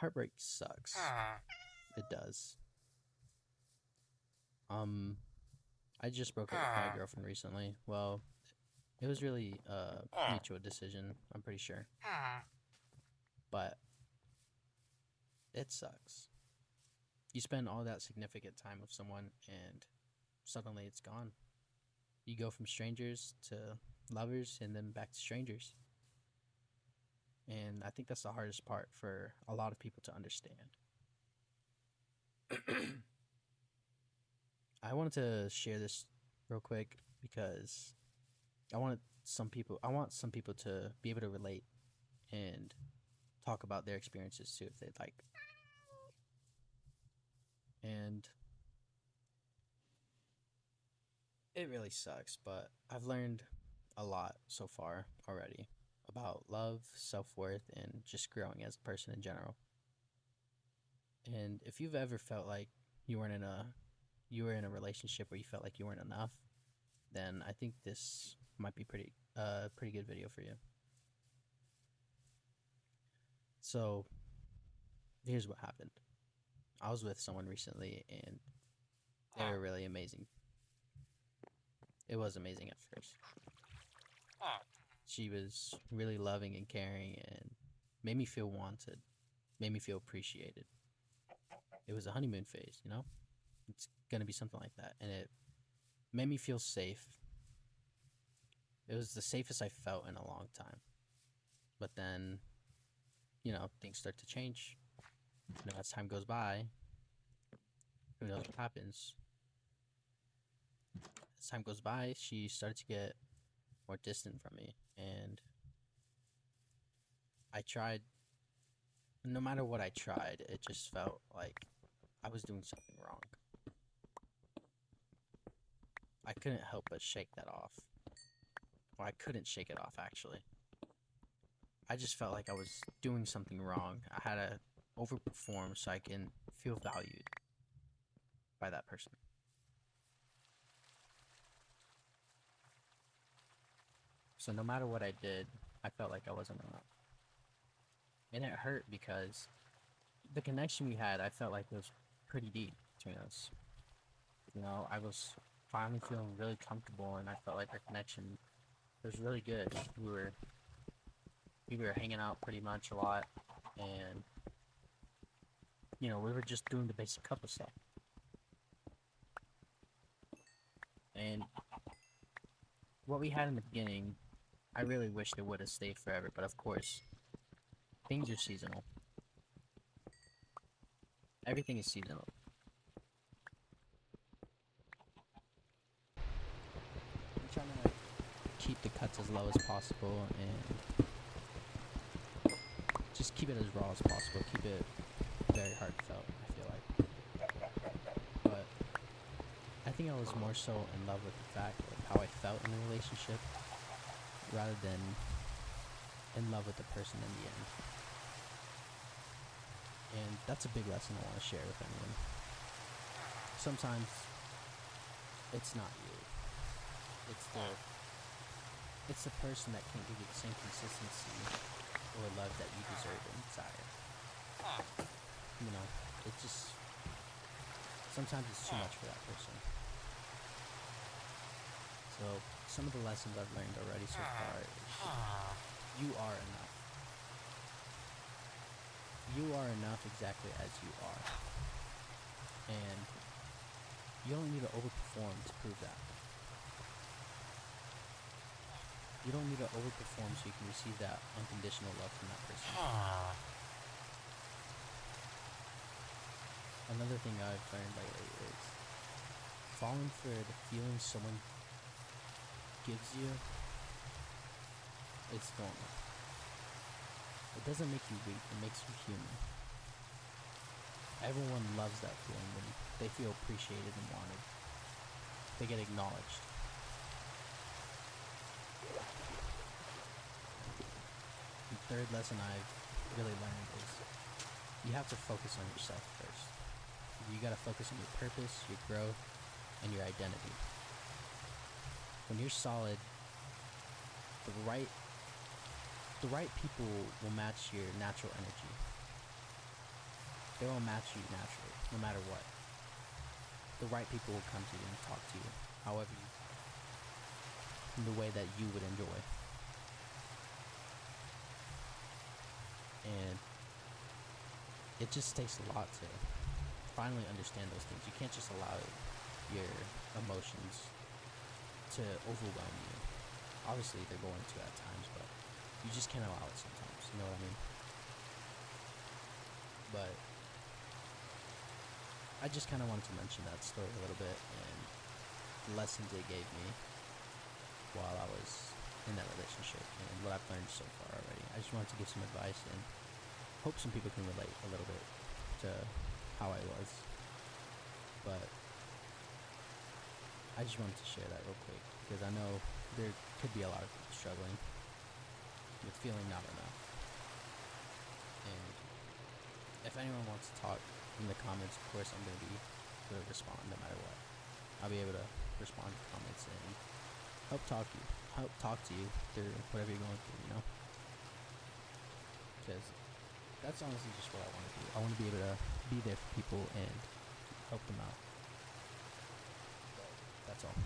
Heartbreak sucks. It does. Um, I just broke up with my girlfriend recently. Well, it was really a mutual decision, I'm pretty sure. But it sucks. You spend all that significant time with someone and suddenly it's gone. You go from strangers to lovers and then back to strangers. And I think that's the hardest part for a lot of people to understand. I wanted to share this real quick because I want some people to be able to relate and talk about their experiences too if they'd like. And it really sucks, but I've learned a lot so far already about love, self-worth, and just growing as a person in general. And if you've ever felt like you weren't in a you were in a relationship where you felt like you weren't enough, then I think this might be pretty good video for you. So, here's what happened. I was with someone recently and they were really amazing. It was amazing at first. She was really loving and caring and made me feel wanted, made me feel appreciated. It was a honeymoon phase, you know? It's gonna be something like that. And it made me feel safe. It was the safest I felt in a long time. But then, things start to change. As time goes by, who knows what happens. As time goes by, she started to get more distant from me. And I tried, no matter what I tried, it just felt like I was doing something wrong. I couldn't help but shake that off. Well, I couldn't shake it off, actually. I just felt like I was doing something wrong. I had to overperform so I can feel valued by that person. So no matter what I did, I felt like I wasn't enough. And it hurt because the connection we had, I felt like it was pretty deep between us. I was finally feeling really comfortable and I felt like our connection was really good. We were hanging out pretty much a lot and we were just doing the basic couple stuff. And what we had in the beginning, I really wished it would have stayed forever, but of course, things are seasonal. Everything is seasonal. I'm trying to keep the cuts as low as possible and just keep it as raw as possible. Keep it very heartfelt, I feel like. But I think I was more so in love with the fact of how I felt in the relationship rather than in love with the person in the end. And that's a big lesson I want to share with anyone. Sometimes it's not you. It's the person that can't give you the same consistency or love that you deserve and desire. It just sometimes it's too much for that person. So some of the lessons I've learned already so far is you are enough. You are enough exactly as you are. And you don't need to overperform to prove that. You don't need to overperform so you can receive that unconditional love from that person. Another thing I've learned lately is falling for the feelings someone gives you is normal. It doesn't make you weak, it makes you human. Everyone loves that feeling when they feel appreciated and wanted. They get acknowledged. The third lesson I've really learned is you have to focus on yourself first. You gotta focus on your purpose, your growth, and your identity. When you're solid, the right people will match your natural energy. They will match you naturally, no matter what. The right people will come to you and talk to you, however you, in the way that you would enjoy. And it just takes a lot to finally understand those things. You can't just allow your emotions to overwhelm you. Obviously, they're going to at times, but you just can't allow it sometimes. You know what I mean? But I just kind of wanted to mention that story a little bit and the lessons it gave me while I was in that relationship and what I've learned so far already. I just wanted to give some advice and hope some people can relate a little bit to how I was. But I just wanted to share that real quick because I know there could be a lot of people struggling with feeling not enough. And if anyone wants to talk in the comments, of course I'm going to be able to respond no matter what. I'll be able to respond to comments and help talk to you through whatever you're going through, you know? Because that's honestly just what I want to do. I want to be able to be there for people and help them out. But that's all.